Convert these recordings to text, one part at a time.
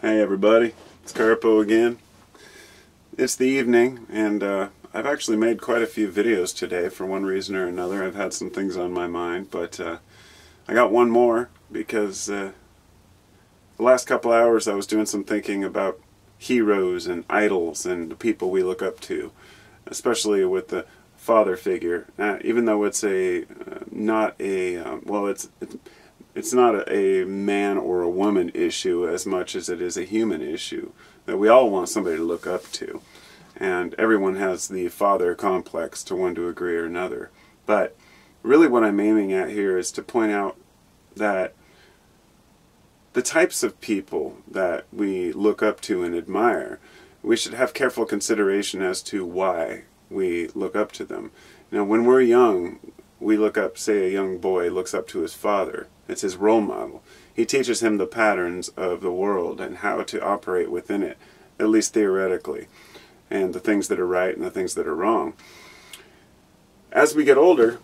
Hey everybody, it's Carpo again. It's the evening, and I've actually made quite a few videos today for one reason or another. I've had some things on my mind, but I got one more because the last couple hours I was doing some thinking about heroes and idols and the people we look up to, especially with the father figure. Even though it's not a man or a woman issue as much as it is a human issue, that we all want somebody to look up to. And everyone has the father complex to one degree or another. But really what I'm aiming at here is to point out that the types of people that we look up to and admire, we should have careful consideration as to why we look up to them. Now, when we're young, we look up, say a young boy looks up to his father. It's his role model. He teaches him the patterns of the world and how to operate within it, at least theoretically, and the things that are right and the things that are wrong. As we get older,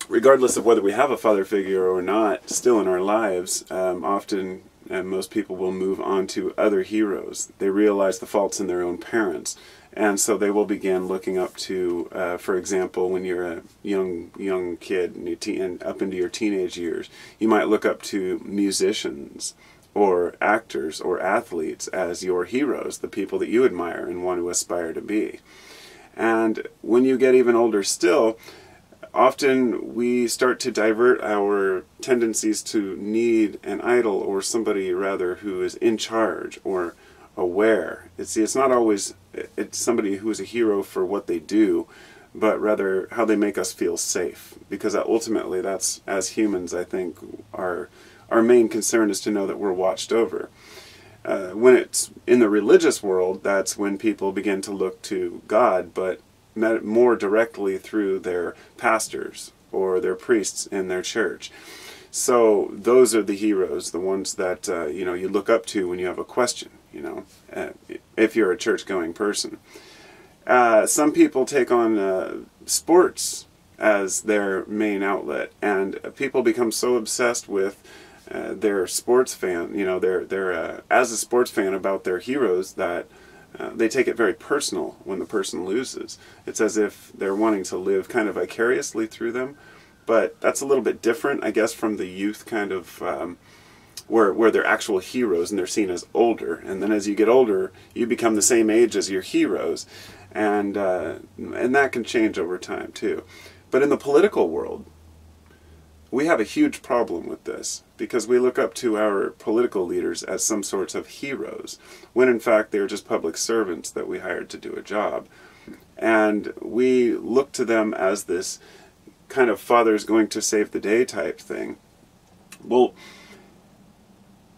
regardless of whether we have a father figure or not, still in our lives, often most people will move on to other heroes. They realize the faults in their own parents, and so they will begin looking up to, for example, when you're a young kid and up into your teenage years, you might look up to musicians or actors or athletes as your heroes, the people that you admire and want to aspire to be. And when you get even older still, often we start to divert our tendencies to need an idol, or somebody rather who is in charge or aware. It's not always it's somebody who is a hero for what they do, but rather how they make us feel safe. Because ultimately that's, as humans, I think, our main concern is to know that we're watched over. When it's in the religious world, that's when people begin to look to God, but more directly through their pastors or their priests in their church. So those are the heroes, the ones that you look up to when you have a question, if you're a church-going person. Some people take on sports as their main outlet, and people become so obsessed with their sports fan, they're as a sports fan about their heroes that they take it very personal when the person loses. It's as if they're wanting to live kind of vicariously through them, but that's a little bit different, I guess, from the youth kind of where they're actual heroes and they're seen as older. And then as you get older, you become the same age as your heroes, and that can change over time too. But in the political world, we have a huge problem with this, because we look up to our political leaders as some sorts of heroes, when in fact they're just public servants that we hired to do a job. And we look to them as this kind of father's going to save the day type thing. Well,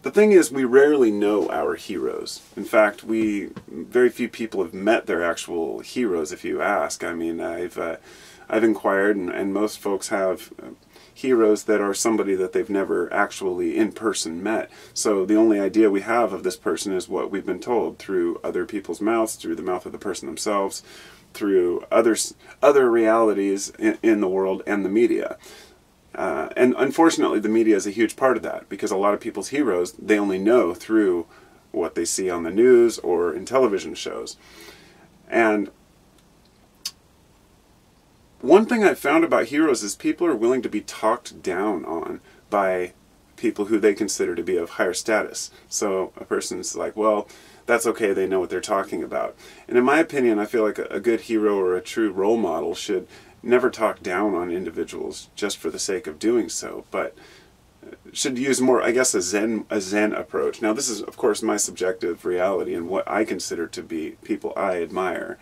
the thing is, we rarely know our heroes. In fact, very few people have met their actual heroes, if you ask. I mean, I've inquired, and most folks have heroes that are somebody that they've never actually in person met. So the only idea we have of this person is what we've been told through other people's mouths, through the mouth of the person themselves, through other realities in the world and the media. And unfortunately, the media is a huge part of that, because a lot of people's heroes, they only know through what they see on the news or in television shows. And one thing I've found about heroes is people are willing to be talked down on by people who they consider to be of higher status. So a person's like, well, that's okay, they know what they're talking about. And in my opinion, I feel like a good hero or a true role model should never talk down on individuals just for the sake of doing so, but should use more, I guess, a Zen approach. Now, this is, of course, my subjective reality and what I consider to be people I admire.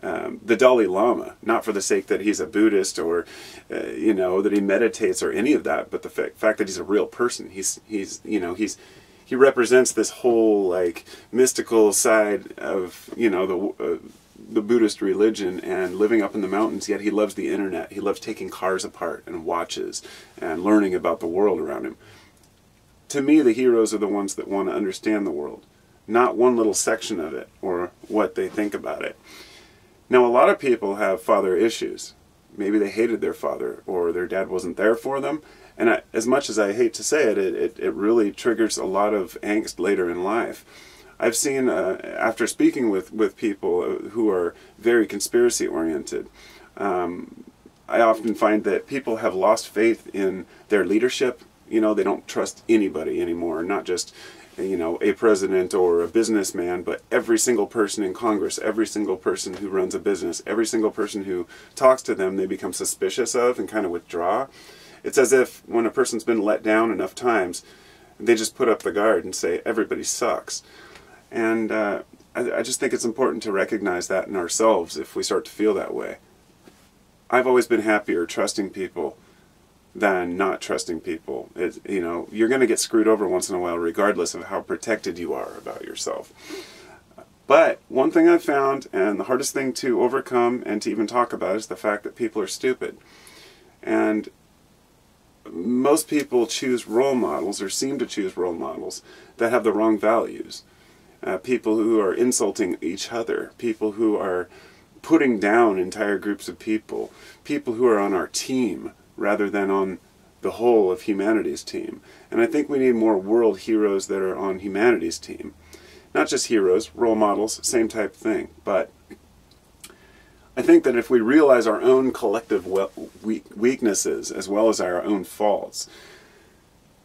The Dalai Lama, not for the sake that he's a Buddhist or, that he meditates or any of that, but the fact that he's a real person. He represents this whole, like, mystical side of, the Buddhist religion and living up in the mountains, yet he loves the internet. He loves taking cars apart and watches and learning about the world around him. To me, the heroes are the ones that want to understand the world, not one little section of it or what they think about it. Now, a lot of people have father issues. Maybe they hated their father, or their dad wasn't there for them, And as much as I hate to say it, it really triggers a lot of angst later in life. I've seen, after speaking with people who are very conspiracy oriented, I often find that people have lost faith in their leadership. You know, they don't trust anybody anymore, not just, you know, a president or a businessman, but every single person in Congress, every single person who runs a business, every single person who talks to them, they become suspicious of and kind of withdraw. It's as if when a person's been let down enough times, they just put up the guard and say, everybody sucks. And I just think it's important to recognize that in ourselves if we start to feel that way. I've always been happier trusting people than not trusting people. You know, you're going to get screwed over once in a while regardless of how protected you are about yourself. But one thing I've found, and the hardest thing to overcome and to even talk about, is the fact that people are stupid. And most people choose role models, or seem to choose role models, that have the wrong values. People who are insulting each other, people who are putting down entire groups of people, people who are on our team rather than on the whole of humanity's team. And I think we need more world heroes that are on humanity's team. Not just heroes, role models, same type thing. But I think that if we realize our own collective weaknesses as well as our own faults,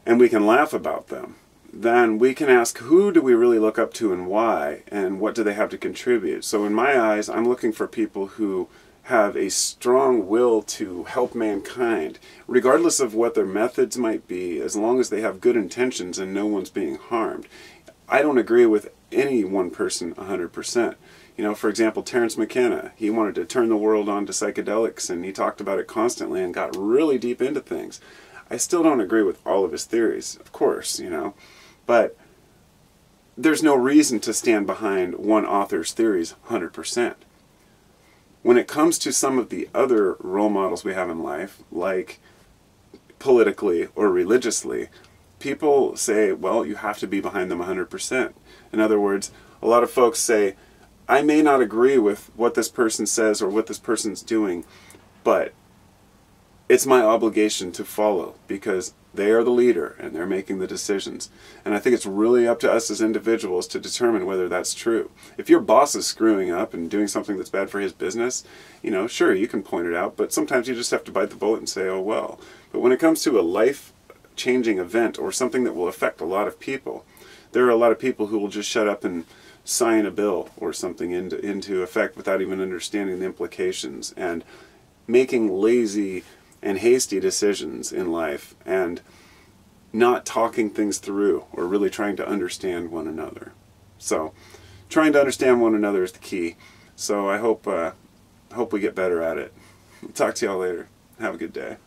and we can laugh about them, then we can ask, who do we really look up to and why, and what do they have to contribute? So in my eyes, I'm looking for people who have a strong will to help mankind, regardless of what their methods might be, as long as they have good intentions and no one's being harmed. I don't agree with any one person 100%. You know, for example, Terence McKenna, he wanted to turn the world on to psychedelics, and he talked about it constantly and got really deep into things. I still don't agree with all of his theories, of course, you know, but there's no reason to stand behind one author's theories 100%. When it comes to some of the other role models we have in life, like politically or religiously, people say, well, you have to be behind them 100%. In other words, a lot of folks say, I may not agree with what this person says or what this person's doing, but it's my obligation to follow because they are the leader and they're making the decisions. And I think it's really up to us as individuals to determine whether that's true. If your boss is screwing up and doing something that's bad for his business, you know, sure, you can point it out, but sometimes you just have to bite the bullet and say, oh well. But when it comes to a life-changing event or something that will affect a lot of people, there are a lot of people who will just shut up and sign a bill or something into effect without even understanding the implications, and making lazy and hasty decisions in life and not talking things through or really trying to understand one another. So trying to understand one another is the key. So I hope we get better at it. Talk to y'all later. Have a good day.